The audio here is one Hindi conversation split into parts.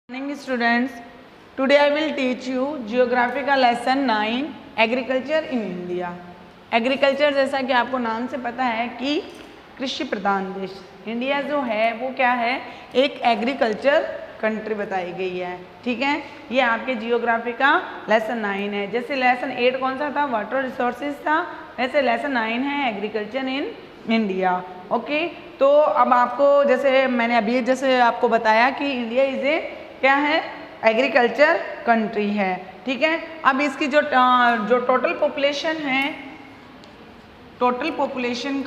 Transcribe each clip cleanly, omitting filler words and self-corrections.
Morning students, today I will teach you geographical lesson 9 agriculture in India. Agriculture जैसा कि आपको नाम से पता है कि कृषि प्रधान देश इंडिया जो है वो क्या है, एक एग्रीकल्चर कंट्री बताई गई है। ठीक है, ये आपके जियोग्राफी का लेसन 9 है। जैसे लेसन 8 कौन सा था, वाटर रिसोर्सेज था, वैसे लेसन 9 है एग्रीकल्चर इन इंडिया। ओके, तो अब आपको जैसे मैंने अभी जैसे आपको बताया कि इंडिया इज ए क्या है, एग्रीकल्चर कंट्री है। ठीक है, अब इसकी जो टोटल पॉपुलेशन है, टोटल पॉपुलेशन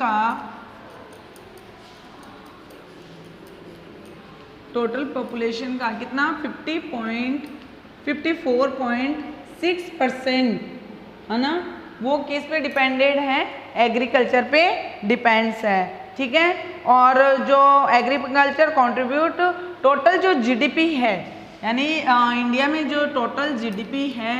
का कितना 54.6% है ना, वो किस पे डिपेंडेड है, एग्रीकल्चर पे डिपेंड्स है। ठीक है, और जो एग्रीकल्चर कंट्रीब्यूट टोटल जो जीडीपी है, यानी इंडिया में जो टोटल जीडीपी है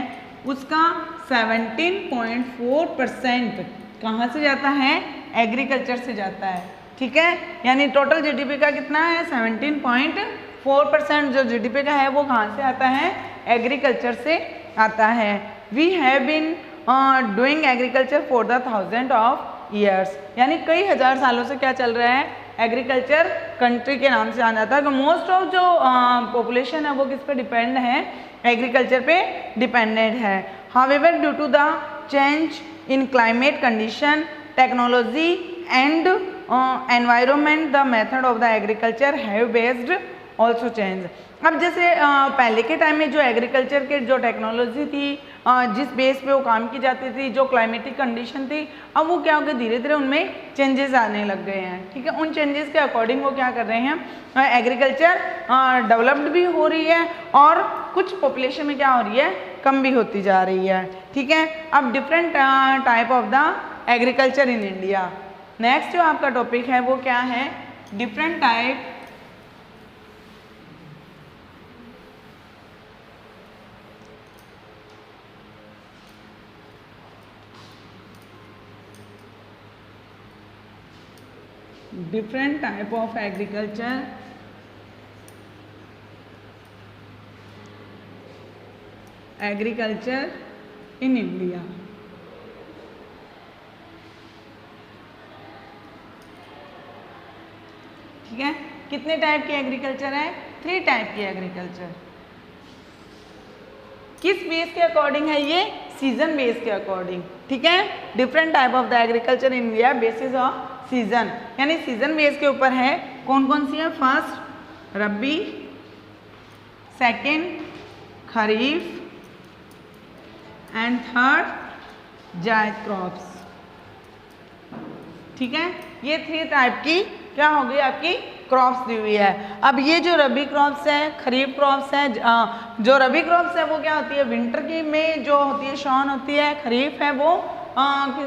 उसका 17.4% कहाँ से जाता है, एग्रीकल्चर से जाता है। ठीक है, यानी टोटल जीडीपी का कितना है, 17.4% जो जीडीपी का है वो कहाँ से आता है, एग्रीकल्चर से आता है। We have been doing agriculture for the 1000 of years, यानी कई हजार सालों से क्या चल रहा है, एग्रीकल्चर कंट्री के नाम से जाना जाता है। मोस्ट ऑफ जो पॉपुलेशन है वो किस पे डिपेंड है, एग्रीकल्चर पे डिपेंडेंट है। However due to the change in climate condition, technology and environment, the method of the agriculture have based also change. अब जैसे पहले के टाइम में जो एग्रीकल्चर के जो टेक्नोलॉजी थी, जिस बेस पे वो काम की जाती थी, जो क्लाइमेटिक कंडीशन थी, अब वो क्या हो गया, धीरे धीरे उनमें चेंजेस आने लग गए हैं। ठीक है, उन चेंजेस के अकॉर्डिंग वो क्या कर रहे हैं, एग्रीकल्चर डेवलप्ड भी हो रही है और कुछ पॉपुलेशन में क्या हो रही है, कम भी होती जा रही है। ठीक है, अब different type of the agriculture in India. Next जो आपका टॉपिक है वो क्या है, different type of agriculture in India. ठीक है, कितने टाइप की एग्रीकल्चर है, 3 टाइप की एग्रीकल्चर। किस बेस के अकॉर्डिंग है ये, सीजन बेस के अकॉर्डिंग। ठीक है, different type of the agriculture in India basis off season, यानी सीजन बेस के ऊपर है। कौन कौन सी है, first rabi, second kharif and third जायद क्रॉप्स। ठीक है, ये 3 टाइप की क्या हो गई, आपकी क्रॉप्स दी हुई है। अब ये जो रबी क्रॉप्स है, खरीफ क्रॉप्स है, जो रबी क्रॉप्स है वो क्या होती है, विंटर की में जो होती है शॉन होती है। खरीफ है वो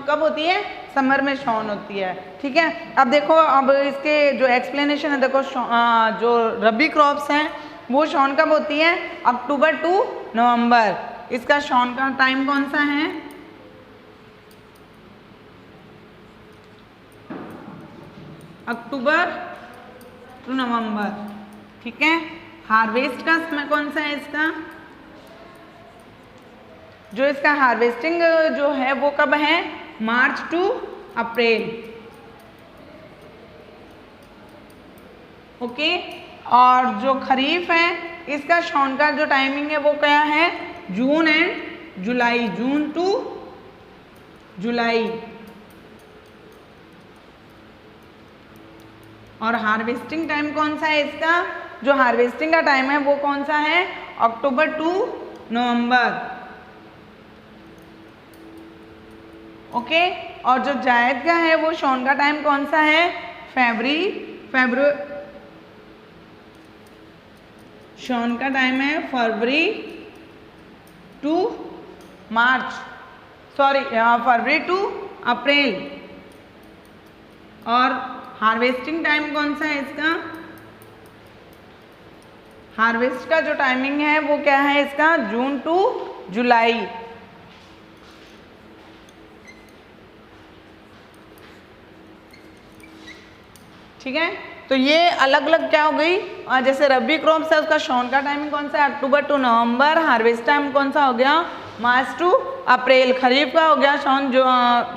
कब होती है, समर में शॉन होती है। ठीक है, अब देखो, अब इसके जो एक्सप्लेनेशन है, देखो जो रबी क्रॉप्स हैं वो शॉन कब होती है, अक्टूबर टू नवंबर। इसका शॉन का टाइम कौन सा है, अक्टूबर टू नवंबर। ठीक है, हार्वेस्ट का समय कौन सा है इसका, जो इसका हार्वेस्टिंग जो है वो कब है, मार्च टू अप्रैल। ओके, और जो खरीफ है इसका शॉन का जो टाइमिंग है वो क्या है, जून एंड जुलाई, जून टू जुलाई। और हार्वेस्टिंग टाइम कौन सा है इसका, जो हार्वेस्टिंग का टाइम है वो कौन सा है, अक्टूबर टू नवंबर। ओके, और जो जायद का है वो शॉन का टाइम कौन सा है, शॉन का टाइम है फरवरी टू मार्च, फरवरी टू अप्रैल। और हार्वेस्टिंग टाइम कौन सा है इसका, हार्वेस्ट का जो टाइमिंग है वो क्या है इसका, जून टू जुलाई। ठीक है, तो तो ये अलग अलग क्या हो गई, जैसे रबी क्रॉप्स है उसका शॉन का टाइमिंग कौन सा है, अक्टूबर टू नवंबर। हार्वेस्ट टाइम कौन सा हो गया, मार्च टू अप्रैल। खरीफ का हो गया शॉन, जो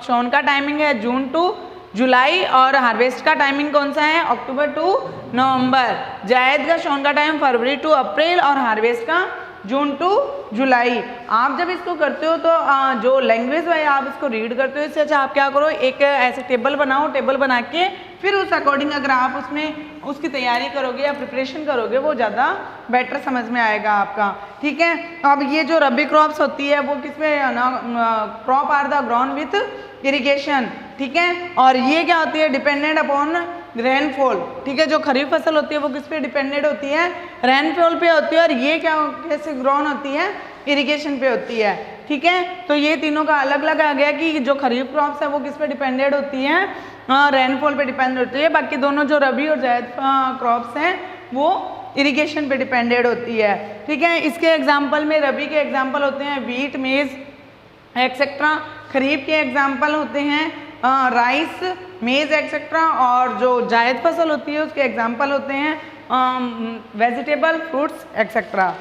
शॉन का टाइमिंग है जून टू जुलाई, और हार्वेस्ट का टाइमिंग कौन सा है, अक्टूबर टू नवंबर। जायद का शॉन का टाइम फरवरी टू अप्रैल और हार्वेस्ट का जून टू जुलाई। आप जब इसको करते हो तो जो लैंग्वेज है आप इसको रीड करते हो, इससे अच्छा आप क्या करो, एक ऐसे टेबल बनाओ, टेबल बना के फिर उस अकॉर्डिंग अगर आप उसमें उसकी तैयारी करोगे या प्रिपरेशन करोगे वो ज़्यादा बेटर समझ में आएगा आपका। ठीक है, अब ये जो रबी क्रॉप्स होती है वो किसमें, crop are the ground with irrigation. ठीक है, और ये क्या होती है, डिपेंडेंट अपॉन रेनफॉल। ठीक है, जो खरीफ फसल होती है वो किस पे डिपेंडेंट होती है, रेनफॉल पे होती है, और ये क्या कैसे ग्रोन होती है, इरिगेशन पे होती है। ठीक है, तो ये तीनों का अलग अलग आ गया कि जो खरीफ क्रॉप्स है वो किस पे डिपेंडेंट होती है, रेनफॉल पे डिपेंड होती है। बाकी दोनों जो रबी और जायद क्रॉप्स हैं वो इरिगेशन पे डिपेंडेंट होती है। ठीक है, इसके एग्जाम्पल में रबी के एग्जाम्पल होते हैं वीट, मेज एक्सेट्रा। खरीफ के एग्जाम्पल होते हैं राइस, मेज एक्सेट्रा, और जो जायद फसल होती है उसके एग्जाम्पल होते हैं वेजिटेबल, फ्रूट्स एक्सेट्रा।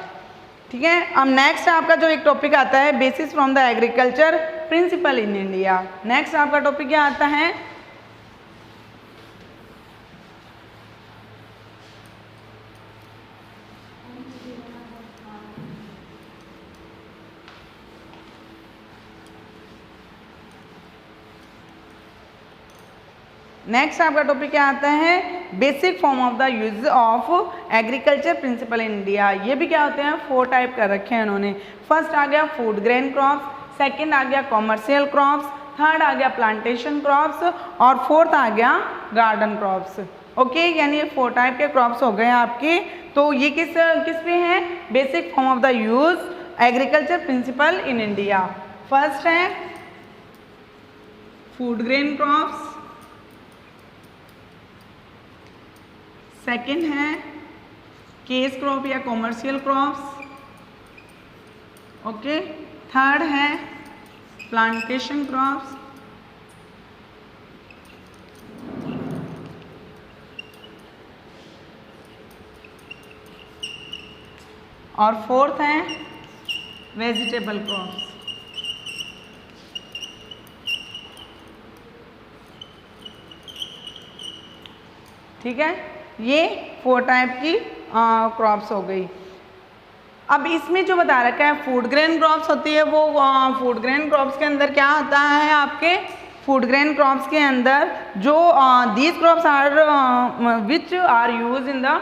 ठीक है, अब नेक्स्ट आपका जो एक टॉपिक आता है basis from the agriculture principle in India. Next आपका टॉपिक क्या आता है, नेक्स्ट आपका टॉपिक क्या आता है, basic form of the use of agriculture principle in India. ये भी क्या होते हैं, 4 टाइप कर रखे हैं इन्होंने। फर्स्ट आ गया फूड ग्रेन क्रॉप्स, सेकंड आ गया कॉमर्शियल क्रॉप्स, थर्ड आ गया प्लांटेशन क्रॉप्स, और फोर्थ आ गया गार्डन क्रॉप्स। ओके, यानी ये 4 टाइप के क्रॉप्स हो गए आपके। तो ये किस पे हैं, basic form of the use agriculture principle in India. First है फूड ग्रेन क्रॉप्स, सेकेंड है केस क्रॉप या कॉमर्शियल क्रॉप्स, ओके। थर्ड है प्लांटेशन क्रॉप्स, और फोर्थ है वेजिटेबल क्रॉप्स। ठीक है, ये 4 टाइप की क्रॉप्स हो गई। अब इसमें जो बता रखा है फूड ग्रेन क्रॉप्स होती है, वो फूड ग्रेन क्रॉप्स के अंदर क्या होता है आपके, फूड ग्रेन क्रॉप्स के अंदर जो these crops are which are use in the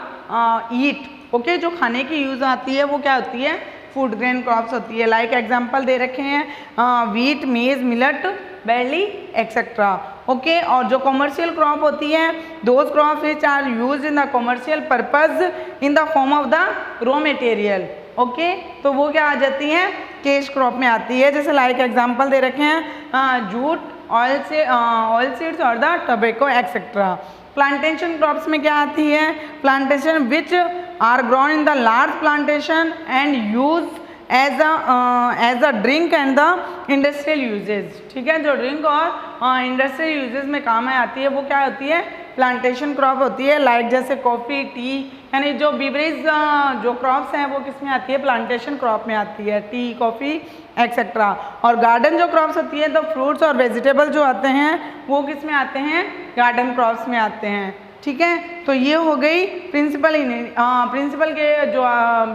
eat, okay, जो खाने की यूज आती है वो क्या होती है, फूड ग्रेन क्रॉप्स होती है। लाइक एग्जांपल दे रखे हैं वीट, मेज, मिलेट, बैर्ली एक्सेट्रा, ओके। और जो कॉमर्शियल क्रॉप होती है, those crop which are use in the commercial purpose in the form of the raw material, okay, तो वो क्या आ जाती है, कैश क्रॉप में आती है। जैसे लाइक एग्जांपल दे रखे हैं जूट, ऑयल सीड्स और the tobacco etcetera. Plantation crops में क्या आती है, plantation which are grown in the large plantation and use as a drink and the industrial usages. ठीक है, जो ड्रिंक और इंडस्ट्रियल यूजेज में काम में आती है वो क्या होती है, प्लांटेशन क्रॉप होती है। लाइक जैसे कॉफ़ी, टी, यानी जो बीवरेज जो क्रॉप्स हैं वो किस में आती है, प्लांटेशन क्रॉप में आती है, टी, कॉफ़ी एक्सेट्रा। और गार्डन जो क्रॉप्स होती है, तो फ्रूट्स और वेजिटेबल जो आते हैं वो किस में आते हैं, गार्डन क्रॉप्स में आते हैं। ठीक है, तो ये हो गई प्रिंसिपल प्रिंसिपल के जो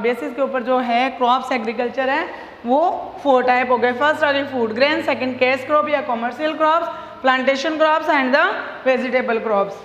बेसिस के ऊपर जो है क्रॉप्स एग्रीकल्चर है वो 4 टाइप हो गए। फर्स्ट आ गई food grain, second cash crop या commercial crops, plantation crops and the vegetable crops.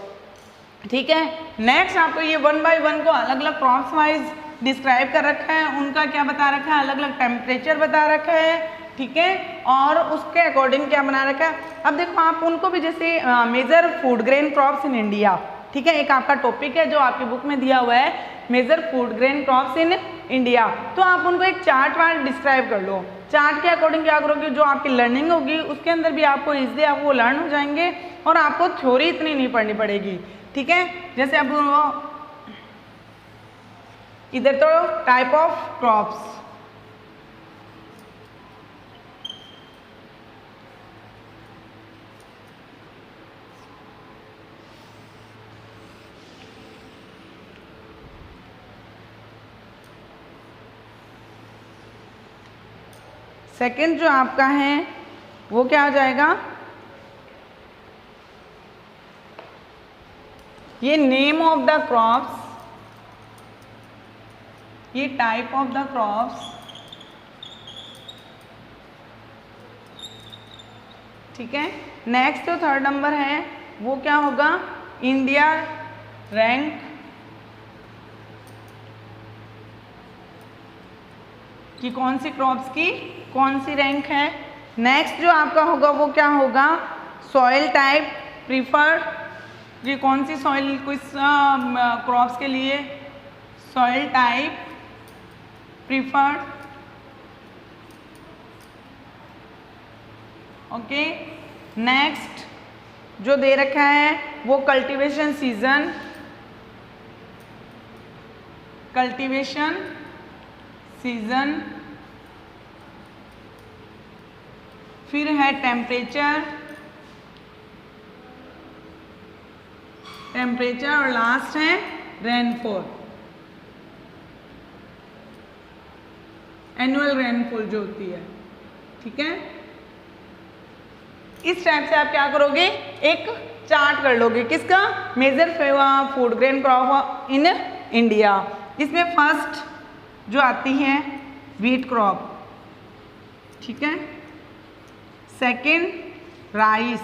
ठीक है, नेक्स्ट आपको ये 1 बाय 1 को अलग अलग क्रॉप्स वाइज डिस्क्राइब कर रखा है, उनका क्या बता रखा है, अलग अलग टेम्परेचर बता रखा है। ठीक है, और उसके अकॉर्डिंग क्या बना रखा है। अब देखो आप उनको भी, जैसे major food grain crops in India, ठीक है, एक आपका टॉपिक है जो आपकी बुक में दिया हुआ है, major food grain crops in India. तो आप उनको एक चार्ट वाइज डिस्क्राइब कर लो। चार्ट के अकॉर्डिंग क्या करोगे, जो आपकी लर्निंग होगी उसके अंदर भी आपको इजीली आप वो लर्न हो जाएंगे और आपको थ्योरी इतनी नहीं पढ़नी पड़ेगी। ठीक है, जैसे अब इधर तो टाइप ऑफ क्रॉप्स, सेकंड जो आपका है वो क्या हो जाएगा, ये नेम ऑफ द क्रॉप्स, ये टाइप ऑफ द क्रॉप्स, ठीक है। नेक्स्ट जो थर्ड नंबर है वो क्या होगा, इंडिया रैंक कि कौन सी क्रॉप्स की कौन सी रैंक है। नेक्स्ट जो आपका होगा वो क्या होगा, सॉइल टाइप प्रीफर्ड, कि कौन सी सॉइल किस क्रॉप्स के लिए, soil type preferred, okay. Next जो दे रखा है वो कल्टीवेशन सीजन, कल्टीवेशन सीजन, फिर है टेम्परेचर, टेम्परेचर और लास्ट है रेनफॉल, एनुअल रेनफॉल जो होती है, ठीक है। इस टाइप से आप क्या करोगे, एक चार्ट कर लोगे किसका, major food grain crop in India. इसमें फर्स्ट जो आती है व्हीट क्रॉप, ठीक है। Second rice,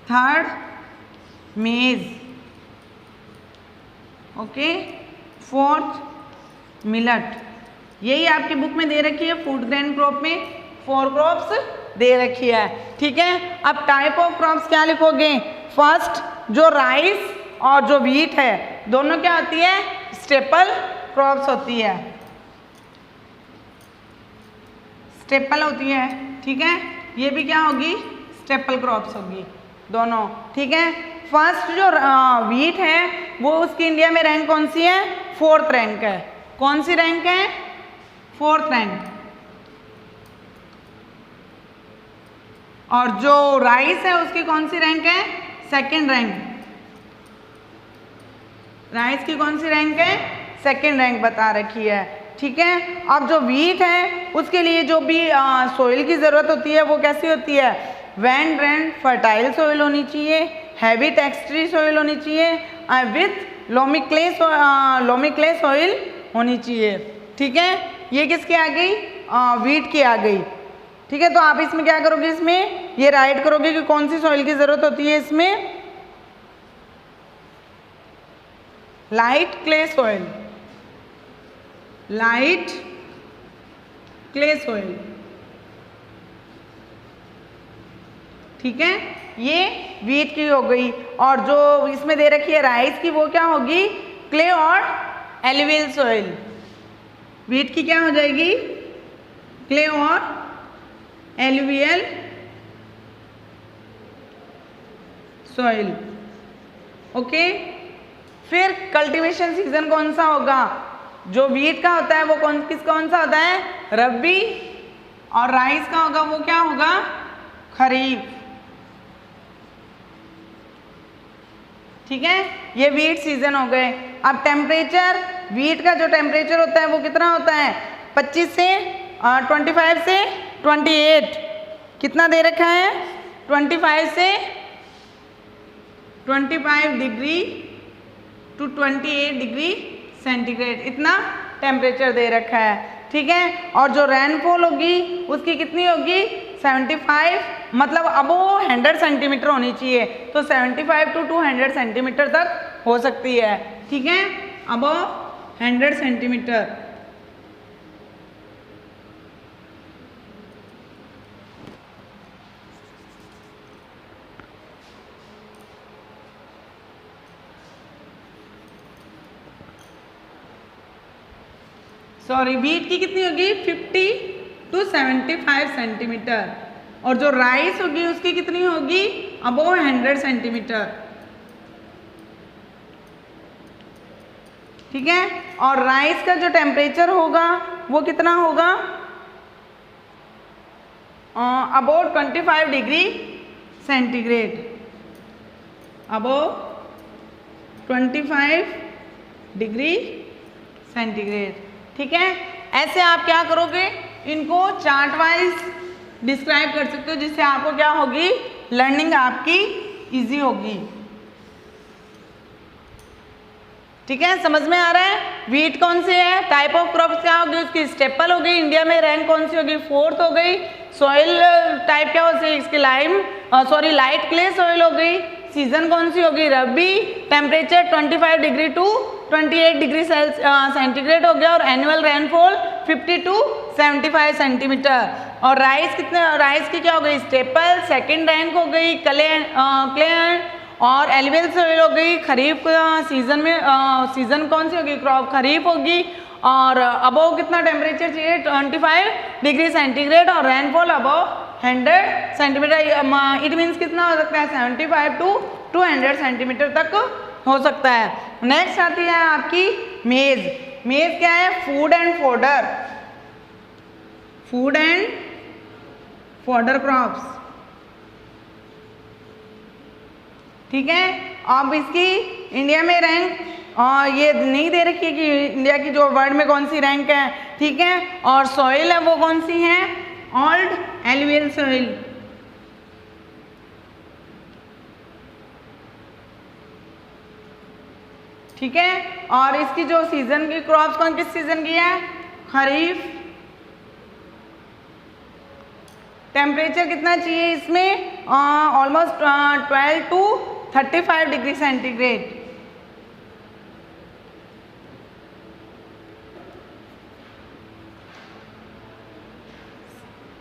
third maize, okay. Fourth millet. यही आपकी बुक में दे रखी है, फूड ग्रेन क्रॉप में 4 क्रॉप्स दे रखी है, ठीक है। अब टाइप ऑफ क्रॉप्स क्या लिखोगे, फर्स्ट जो राइस और जो व्हीट है दोनों क्या होती है, स्टेपल क्रॉप्स होती है, स्टेपल होती है, ठीक है। ये भी क्या होगी, स्टेपल क्रॉप्स होगी दोनों, ठीक है। फर्स्ट जो व्हीट है वो उसकी इंडिया में रैंक कौन सी है, 4th रैंक है। कौन सी रैंक है, 4th रैंक। और जो राइस है उसकी कौन सी रैंक है, 2nd रैंक। राइस की कौन सी रैंक है, 2nd रैंक बता रखी है, ठीक है। अब जो व्हीट है उसके लिए जो भी सोइल की ज़रूरत होती है वो कैसी होती है, वेल ड्रेन्ड फर्टाइल सोइल होनी चाहिए, हैवी टेक्सचरी सोइल होनी चाहिए, विथ लोमी क्ले सोइल होनी चाहिए, ठीक है। ये किसकी आ गई, व्हीट की आ गई, ठीक है। तो आप इसमें क्या करोगे, इसमें ये राइट करोगे कि कौन सी सॉइल की ज़रूरत होती है, इसमें light clay soil, light clay soil, ठीक है। ये व्हीट की हो गई। और जो इसमें दे रखी है राइस की वो क्या होगी, क्ले और एलुवियल सॉइल। व्हीट की क्या हो जाएगी, क्ले और एलुवियल सॉइल, ओके। फिर कल्टीवेशन सीजन कौन सा होगा, जो व्हीट का होता है वो कौन सा होता है, रबी, और राइस का होगा वो क्या होगा, खरीफ, ठीक है। ये व्हीट सीजन हो गए। अब टेम्परेचर, व्हीट का जो टेम्परेचर होता है वो कितना होता है, 25 से 25 से 28, कितना दे रखा है, 25 से 25 डिग्री टू 28 डिग्री सेंटीग्रेड, इतना टेम्परेचर दे रखा है, ठीक है। और जो रेनफॉल होगी उसकी कितनी होगी, 75, मतलब अब वो 100 सेंटीमीटर होनी चाहिए, तो 75 to 200 सेंटीमीटर तक हो सकती है, ठीक है। अब 100 सेंटीमीटर, सॉरी व्हीट की कितनी होगी, 50 to 75 सेंटीमीटर, और जो राइस होगी उसकी कितनी होगी, अबव 100 सेंटीमीटर, ठीक है। और राइस का जो टेम्परेचर होगा वो कितना होगा, about 25 degree centigrade, about 25 degree centigrade, ठीक है, ऐसे आप क्या करोगे, इनको चार्ट वाइज डिस्क्राइब कर सकते हो, जिससे आपको क्या होगी, लर्निंग आपकी इजी होगी। ठीक है, समझ में आ रहा है। वीट कौन सी है, टाइप ऑफ क्रॉप्स क्या होगी, उसकी स्टेपल हो गई, इंडिया में रैंक कौन सी होगी, 4th हो गई। सॉइल टाइप क्या हो, इसकी लाइट क्ले सॉइल हो गई। सीजन कौन सी होगी, rabi. Temperature 25 degree to 28 degree centigrade हो गया, और एनुअल रेनफॉल 50 टू 75 सेंटीमीटर। और राइस कितने, राइस की क्या हो गई, स्टेपल। सेकेंड रैंक हो गई क्ले और एलुवियल सॉइल हो गई। खरीफ सीजन में सीजन कौन सी होगी, क्रॉप खरीफ होगी। और अबव कितना टेम्परेचर चाहिए, 25 डिग्री सेंटीग्रेड, और rainfall above 100 centimetre. It means कितना हो सकता है, 75 टू 200 सेंटीमीटर तक हो सकता है। नेक्स्ट आती है आपकी मेज। मेज क्या है, food and fodder, food and fodder crops. ठीक है, अब इसकी इंडिया में रैंक ये नहीं दे रखी है कि इंडिया की जो वर्ल्ड में कौन सी रैंक है। ठीक है, और सॉइल है वो कौन सी है, ऑल्ड एलुवियल सॉइल। ठीक है, और इसकी जो सीजन की क्रॉप्स कौन किस सीजन की है, खरीफ। टेम्परेचर कितना चाहिए इसमें, ऑलमोस्ट 12 टू 35 डिग्री सेंटीग्रेड।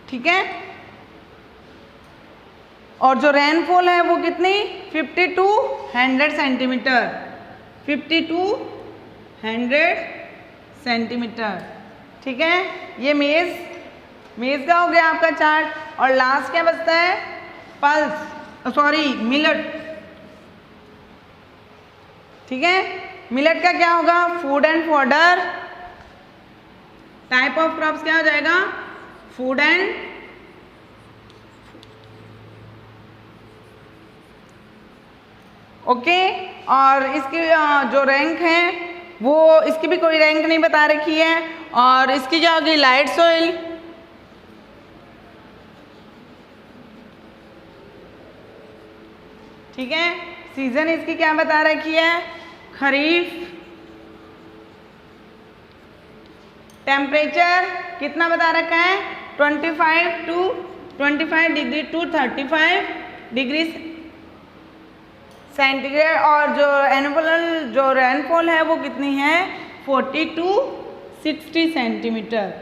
ठीक है, और जो रेनफॉल है वो कितनी, 50 टू 100 सेंटीमीटर, 50 टू 100 सेंटीमीटर। ठीक है, ये मेज का हो गया आपका चार्ट। और लास्ट क्या बचता है, मिलेट। ठीक है, मिलेट का क्या होगा, food and fodder. Type of crops क्या हो जाएगा, फूड एंड ओके। और इसकी जो रैंक है वो, इसकी भी कोई रैंक नहीं बता रखी है। और इसकी क्या होगी, लाइट सॉइल। ठीक है, सीजन इसकी क्या बता रखी है, खरीफ। टेम्परेचर कितना बता रखा है, 25 डिग्री टू 35 डिग्री सेंटीग्रेड। और जो एनुअल जो रेनफॉल है वो कितनी है, 40 टू 60 सेंटीमीटर।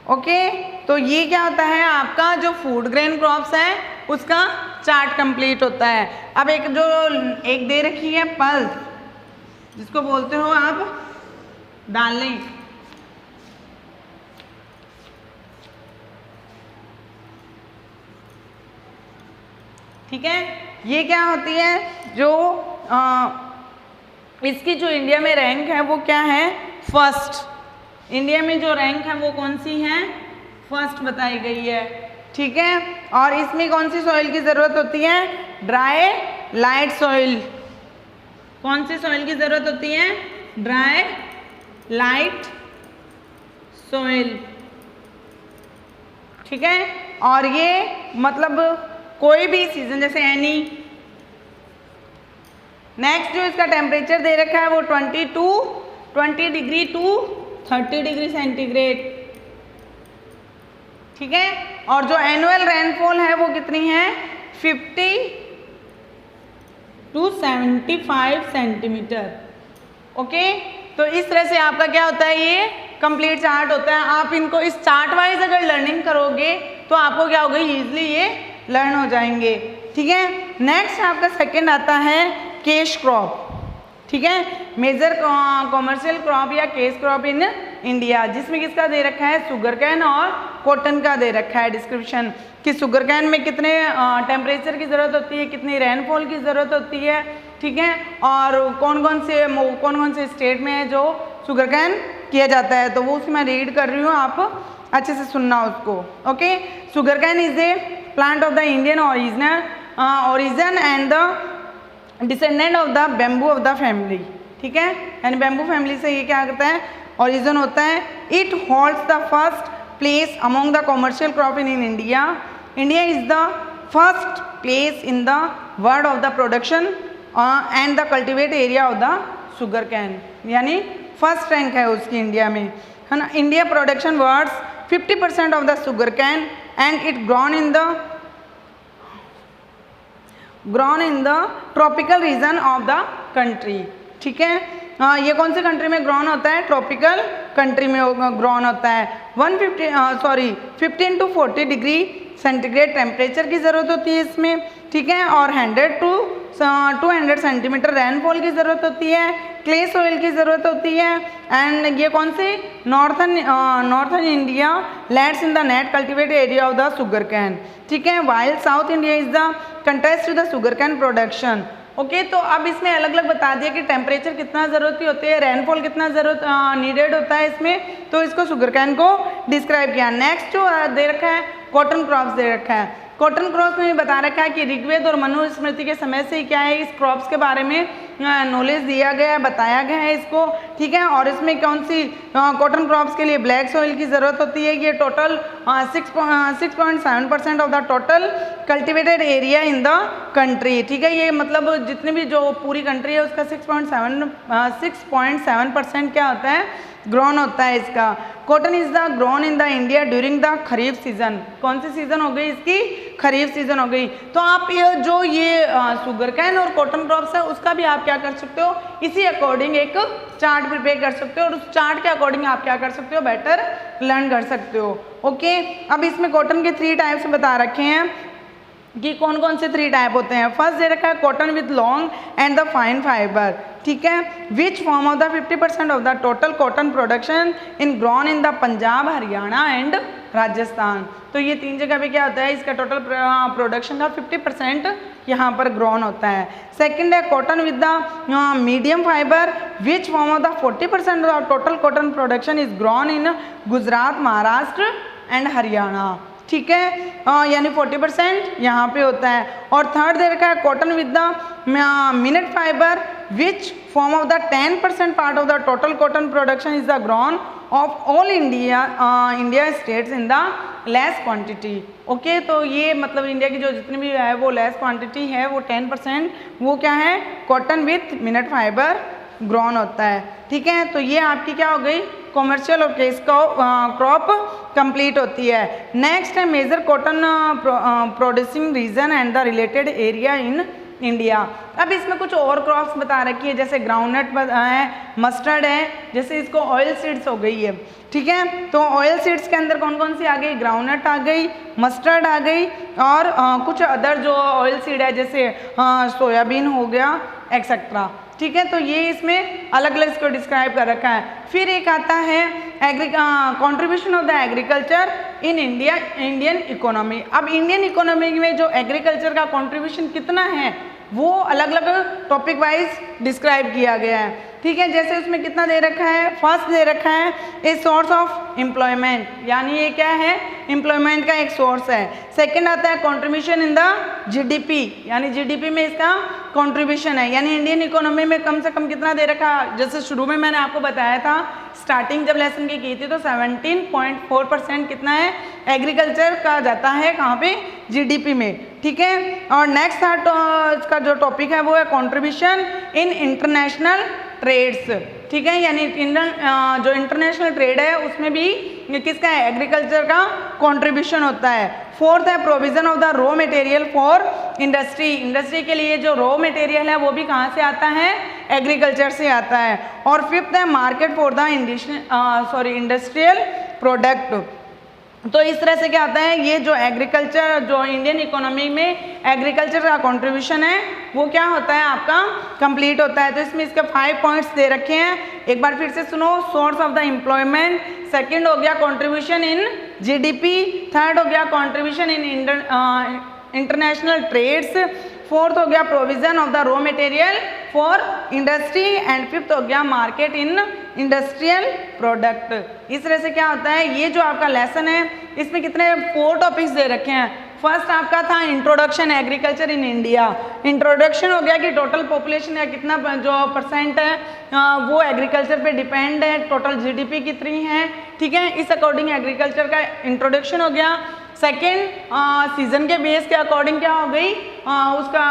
ओके, तो ये क्या होता है, आपका जो फूड ग्रेन क्रॉप्स है उसका चार्ट कंप्लीट होता है। अब एक दे रखी है पल्स, जिसको बोलते हो आप दालें। ठीक है, ये क्या होती है, जो इसकी जो इंडिया में रैंक है वो क्या है, फर्स्ट। इंडिया में जो रैंक है वो कौन सी है, फर्स्ट बताई गई है। ठीक है, और इसमें कौन सी सॉइल की ज़रूरत होती है, ड्राई लाइट सॉइल। कौन सी सॉइल की ज़रूरत होती है, ड्राई लाइट सॉइल। ठीक है, और ये मतलब कोई भी सीजन, जैसे एनी। नेक्स्ट जो इसका टेम्परेचर दे रखा है वो 20 डिग्री टू 30 डिग्री सेंटीग्रेड। ठीक है, और जो एनुअल रेनफॉल है वो कितनी है, 50 टू 75 सेंटीमीटर। ओके, तो इस तरह से आपका क्या होता है, ये कंप्लीट चार्ट होता है। आप इनको इस चार्ट वाइज अगर लर्निंग करोगे तो आपको क्या होगा, इजीली ये लर्न हो जाएंगे। ठीक है, नेक्स्ट आपका सेकंड आता है कैश क्रॉप। ठीक है, मेजर कॉमर्शियल क्रॉप या कैश क्रॉप इन इंडिया, जिसमें किसका दे रखा है, शुगर कैन और कॉटन का दे रखा है डिस्क्रिप्शन, कि शुगर कैन में कितने टेम्परेचर की ज़रूरत होती है, कितनी रेनफॉल की ज़रूरत होती है। ठीक है, और कौन कौन से स्टेट में है जो शुगर कैन किया जाता है, तो वो उसमें मैं रीड कर रही हूँ, आप अच्छे से सुनना उसको। Okay, sugar cane is a plant of the Indian origin and the descendant of the bamboo of the family, ठीक है, यानी बैम्बू फैमिली से ये क्या करता है, ओरिजिन होता है। It holds the first place among the commercial crop in India. India is the first place in the world of the production and the cultivate area of the sugar can, यानी फर्स्ट रैंक है उसकी इंडिया में, है ना। India production words 50% of the sugar can and it grown in the tropical region of the country, ठीक है। ये कौन सी कंट्री में ग्रोन होता है, ट्रॉपिकल कंट्री में ग्रोन होता है। 15 to 40 डिग्री सेंटीग्रेड टेम्परेचर की ज़रूरत होती है इसमें, ठीक है, और 100 to 200 सेंटीमीटर रेनफॉल की ज़रूरत होती है, क्ले सोइल की ज़रूरत होती है। एंड ये कौन सी, northern India lands in the net cultivated area of the sugar cane, ठीक है, while south India is the contest to the sugar cane production. Okay, तो अब इसमें अलग अलग बता दिया कि टेम्परेचर कितना ज़रूरत होती है, रेनफॉल कितना ज़रूरत नीडेड होता है इसमें, तो इसको शुगर कैन को डिस्क्राइब किया। नेक्स्ट जो दे रखा है कॉटन क्रॉप्स दे रखा है। कॉटन क्रॉप्स में बता रखा है कि ऋग्वेद और मनुस्मृति के समय से ही क्या है, इस क्रॉप्स के बारे में नॉलेज दिया गया है, बताया गया है इसको, ठीक है। और इसमें कौन सी कॉटन क्रॉप्स के लिए ब्लैक सॉइल की ज़रूरत होती है। ये total 6.7% of the total cultivated area in the country, ठीक है। ये मतलब जितनी भी जो पूरी कंट्री है उसका 6.7% क्या होता है, ग्रोन होता है इसका। Cotton is the grown in the India during the kharif season. कौन सी सीजन हो गई इसकी, खरीफ सीजन हो गई। तो आप ये शुगर कैन और कॉटन क्रॉप्स है उसका भी आप क्या कर सकते हो, इसी अकॉर्डिंग एक चार्ट प्रिपेयर कर सकते हो और उस चार्ट के अकॉर्डिंग आप क्या कर सकते हो, बेटर लर्न कर सकते हो। ओके, अब इसमें कॉटन के 3 टाइप्स बता रखे हैं कि कौन कौन से 3 टाइप होते हैं। फर्स्ट दे रखा है cotton with long and the fine fibre, ठीक है, which form of the 50% of the total cotton production in grown in the Punjab, Haryana and Rajasthan. तो ये 3 जगह पे क्या होता है, इसका टोटल प्रोडक्शन का 50% यहाँ पर ग्रोन होता है। सेकंड है cotton with the medium fibre which form of the 40% of the total cotton production is grown in Gujarat, Maharashtra and Haryana, ठीक है, यानी 40% यहाँ पे होता है। और थर्ड दे रखा है cotton with the minute fibre which form of the 10% part of the total cotton production is the grown of all India states in the less quantity. Okay, तो ये मतलब इंडिया की जो जितनी भी है वो लेस क्वांटिटी है, वो 10% वो क्या है, cotton with minute fibre grown होता है, ठीक है। तो ये आपकी क्या हो गई, कॉमर्शियल और केस क्रॉप कंप्लीट होती है। नेक्स्ट है major cotton producing region and the related area in India. अब इसमें कुछ और क्रॉप्स बता रखी है, जैसे ग्राउंडनट है, मस्टर्ड है, जैसे इसको ऑयल सीड्स हो गई है, ठीक है। तो ऑयल सीड्स के अंदर कौन कौन सी आ गई, ग्राउंडनट आ गई, मस्टर्ड आ गई और कुछ अदर जो ऑयल सीड है जैसे सोयाबीन हो गया एक्सेट्रा, ठीक है। तो ये इसमें अलग अलग इसको डिस्क्राइब कर रखा है। फिर एक आता है contribution of the agriculture in Indian economy. अब इंडियन इकोनॉमी में जो एग्रीकल्चर का कंट्रीब्यूशन कितना है वो अलग अलग टॉपिक वाइज डिस्क्राइब किया गया है, ठीक है। जैसे उसमें कितना दे रखा है, फर्स्ट दे रखा है ए सोर्स ऑफ एम्प्लॉयमेंट, यानी ये क्या है, एम्प्लॉयमेंट का एक सोर्स है। सेकंड आता है कंट्रीब्यूशन इन द जीडीपी, यानी जीडीपी में इसका कंट्रीब्यूशन है, यानी इंडियन इकोनॉमी में कम से कम कितना दे रखा, जैसे शुरू में मैंने आपको बताया था स्टार्टिंग जब लेसन की थी तो 17.4% कितना है, एग्रीकल्चर का जाता है कहाँ पे, जीडीपी में, ठीक है। और नेक्स्ट का जो टॉपिक है वो है कंट्रीब्यूशन इन इंटरनेशनल ट्रेड्स, ठीक है, यानी जो इंटरनेशनल ट्रेड है उसमें भी किसका है, एग्रीकल्चर का कंट्रीब्यूशन होता है। फोर्थ है provision of the raw material for industry, industry के लिए जो रॉ मटेरियल है वो भी कहाँ से आता है, एग्रीकल्चर से आता है। और फिफ्थ है market for the industrial product. तो इस तरह से क्या होता है, ये जो एग्रीकल्चर, जो इंडियन इकोनॉमी में एग्रीकल्चर का कंट्रीब्यूशन है वो क्या होता है, आपका कंप्लीट होता है। तो इसमें इसके 5 पॉइंट्स दे रखे हैं, एक बार फिर से सुनो। Source of the employment, second हो गया कंट्रीब्यूशन इन जीडीपी, थर्ड हो गया contribution in international trades, fourth हो गया provision of the raw material for industry and fifth हो गया मार्केट इन इंडस्ट्रियल प्रोडक्ट। इस तरह से क्या होता है, ये जो आपका लेसन है इसमें कितने 4 टॉपिक्स दे रखे हैं। फर्स्ट आपका था introduction agriculture in India. Introduction हो गया कि टोटल पॉपुलेशन का कितना जो परसेंट है वो एग्रीकल्चर पे डिपेंड है, टोटल जीडीपी कितनी है, ठीक है, इस अकॉर्डिंग एग्रीकल्चर का इंट्रोडक्शन हो गया। सेकेंड, सीजन के बेस के अकॉर्डिंग क्या हो गई, उसका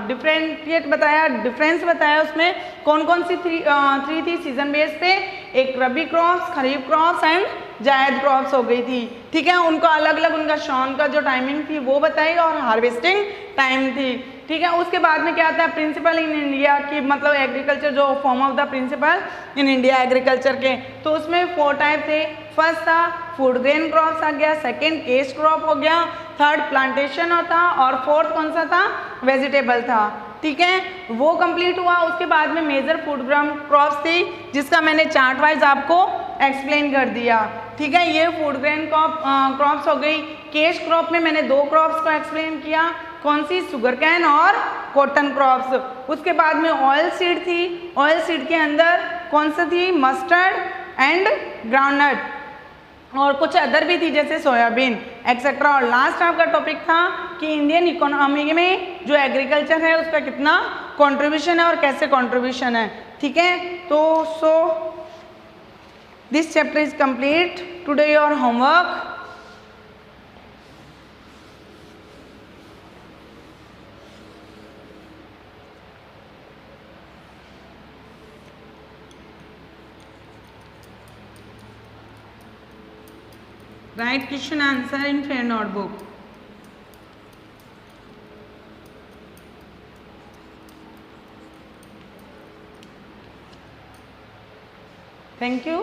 डिफरेंशिएट बताया, डिफरेंस बताया, उसमें कौन कौन सी थ्री थी सीजन बेस पे, एक रबी क्रॉप्स, खरीफ क्रॉप्स एंड जायद क्रॉप्स हो गई थी, ठीक है, उनको अलग अलग उनका शॉन का जो टाइमिंग थी वो बताई और हार्वेस्टिंग टाइम थी, ठीक है। उसके बाद में क्या आता है, प्रिंसिपल इन इंडिया की, मतलब एग्रीकल्चर जो form of the principle in India agriculture के, तो उसमें 4 टाइप थे। फर्स्ट था फूड ग्रेन क्रॉप्स आ गया, सेकेंड केस क्रॉप हो गया, थर्ड प्लांटेशन होता और फोर्थ कौन सा था, वेजिटेबल था, ठीक है, वो कंप्लीट हुआ। उसके बाद में मेजर फूड ग्रेन क्रॉप्स थी जिसका मैंने चार्ट वाइज आपको एक्सप्लेन कर दिया, ठीक है, ये फूड ग्रेन क्रॉप्स हो गई। केश क्रॉप में मैंने 2 क्रॉप्स को एक्सप्लेन किया, कौन सी, शुगर कैन और कॉटन क्रॉप्स। उसके बाद में ऑयल सीड थी, ऑयल सीड के अंदर कौन सा थी, मस्टर्ड एंड ग्राउंडनट, और कुछ अदर भी थी जैसे सोयाबीन एक्सेट्रा। और लास्ट आपका टॉपिक था कि इंडियन इकोनॉमी में जो एग्रीकल्चर है उसका कितना कंट्रीब्यूशन है और कैसे कंट्रीब्यूशन है, ठीक है। तो so this chapter is complete, today your homework. Write question answer in fair notebook. Thank you.